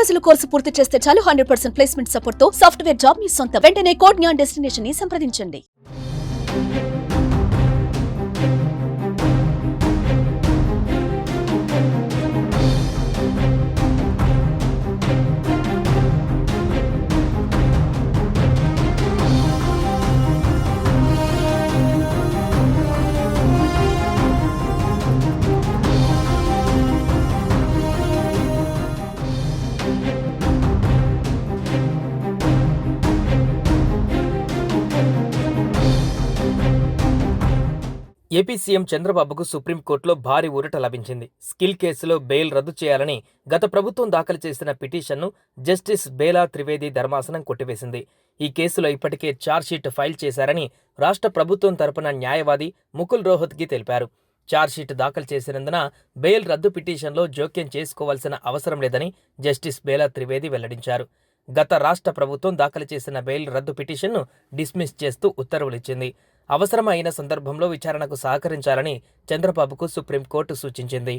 రోజుల కోర్సు పూర్తి చేస్తే చాలు 100% ప్లేస్మెంట్ సపోర్ట్ తో సాఫ్ట్వేర్ జాబ్ మీ సొంతం. వెంటనే కోడ్ జ్ఞాన్ డెస్టినేషన్ ని సంప్రదించండి. ఏపీ సీఎం చంద్రబాబుకు సుప్రీంకోర్టులో భారీ ఊరట లభించింది. స్కిల్ కేసులో బెయిల్ రద్దు చేయాలని గత ప్రభుత్వం దాఖలు చేసిన పిటిషన్ను జస్టిస్ బేలా త్రివేది ధర్మాసనం కొట్టివేసింది. ఈ కేసులో ఇప్పటికే ఛార్జ్షీట్ ఫైల్ చేశారని రాష్ట్ర ప్రభుత్వం తరపున న్యాయవాది ముకుల్ రోహత్గి తెలిపారు. ఛార్జ్షీట్ దాఖలు చేసినందున బెయిల్ రద్దు పిటిషన్లో జోక్యం చేసుకోవాల్సిన అవసరం లేదని జస్టిస్ బేలా త్రివేది వెల్లడించారు. గత రాష్ట్ర ప్రభుత్వం దాఖలు చేసిన బెయిల్ రద్దు పిటిషన్ను డిస్మిస్ చేస్తూ ఉత్తర్వులిచ్చింది. అవసరమైన సందర్భంలో విచారణకు సహకరించాలని చంద్రబాబుకు సుప్రీంకోర్టు సూచించింది.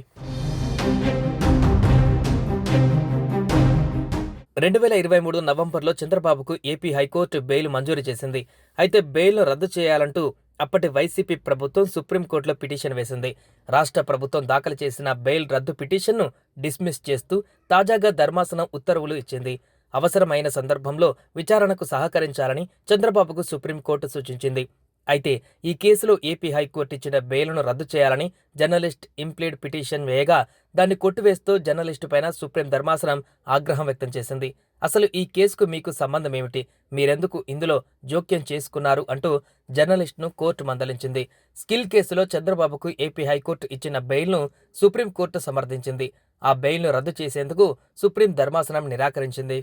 2023 నవంబర్లో చంద్రబాబుకు ఏపీ హైకోర్టు బెయిల్ మంజూరు చేసింది. అయితే బెయిల్ను రద్దు చేయాలంటూ అప్పటి వైసీపీ ప్రభుత్వం సుప్రీంకోర్టులో పిటిషన్ వేసింది. రాష్ట్ర ప్రభుత్వం దాఖలు చేసిన బెయిల్ రద్దు పిటిషన్ను డిస్మిస్ చేస్తూ తాజాగా ధర్మాసనం ఉత్తర్వులు ఇచ్చింది. అవసరమైన సందర్భంలో విచారణకు సహకరించాలని చంద్రబాబుకు సుప్రీంకోర్టు సూచించింది. అయితే ఈ కేసులో ఏపీ హైకోర్టు ఇచ్చిన బెయిల్ను రద్దు చేయాలని జర్నలిస్ట్ ఇంప్లీడ్ పిటిషన్ వేయగా దాన్ని కొట్టివేస్తూ జర్నలిస్టుపైన సుప్రీం ధర్మాసనం ఆగ్రహం వ్యక్తం చేసింది. అసలు ఈ కేసుకు మీకు సంబంధం ఏమిటి? మీరెందుకు ఇందులో జోక్యం చేసుకున్నారు అంటూ జర్నలిస్టును కోర్టు మందలించింది. స్కిల్ కేసులో చంద్రబాబుకు ఏపీ హైకోర్టు ఇచ్చిన బెయిల్ను సుప్రీంకోర్టు సమర్థించింది. ఆ బెయిల్ను రద్దు చేసేందుకు సుప్రీం ధర్మాసనం నిరాకరించింది.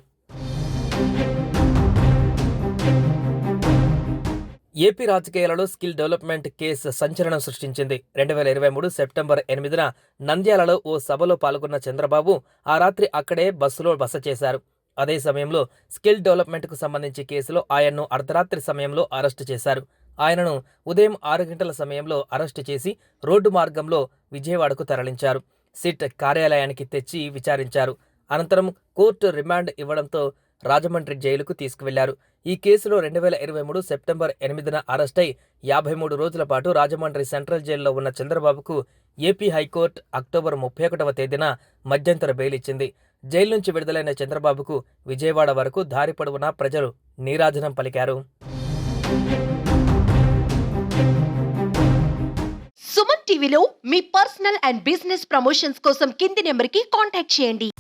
ఏపీ రాజకీయాలలో స్కిల్ డెవలప్మెంట్ కేసు సంచలనం సృష్టించింది. 2023 సెప్టెంబర్ 8న నంద్యాలలో ఓ సభలో పాల్గొన్న చంద్రబాబు ఆ రాత్రి అక్కడే బస్సులో బస చేశారు. అదే సమయంలో స్కిల్ డెవలప్మెంట్కు సంబంధించి కేసులో ఆయన్ను అర్ధరాత్రి సమయంలో అరెస్టు చేశారు. ఆయనను ఉదయం 6 గంటల సమయంలో అరెస్టు చేసి రోడ్డు మార్గంలో విజయవాడకు తరలించారు. సిట్ కార్యాలయానికి తెచ్చి విచారించారు. అనంతరం కోర్టు రిమాండ్ ఇవ్వడంతో రాజమండ్రి జైలుకు తీసుకువెళ్లారు. ఈ కేసులో 2023 సెప్టెంబర్ 8న అరెస్టై 53 రోజుల పాటు రాజమండ్రి సెంట్రల్ జైల్లో ఉన్న చంద్రబాబుకు ఏపీ హైకోర్టు అక్టోబర్ 31వ తేదీన మధ్యంతర బెయిల్ ఇచ్చింది. జైలు నుంచి విడుదలైన చంద్రబాబుకు విజయవాడ వరకు దారి పొడవునా ప్రజలు నీరాజనం పలికారు. సుమన్ టీవీలో మీ పర్సనల్ అండ్ బిజినెస్ ప్రమోషన్స్ కోసం కింది నెంబర్కి కాంటాక్ట్ చేయండి.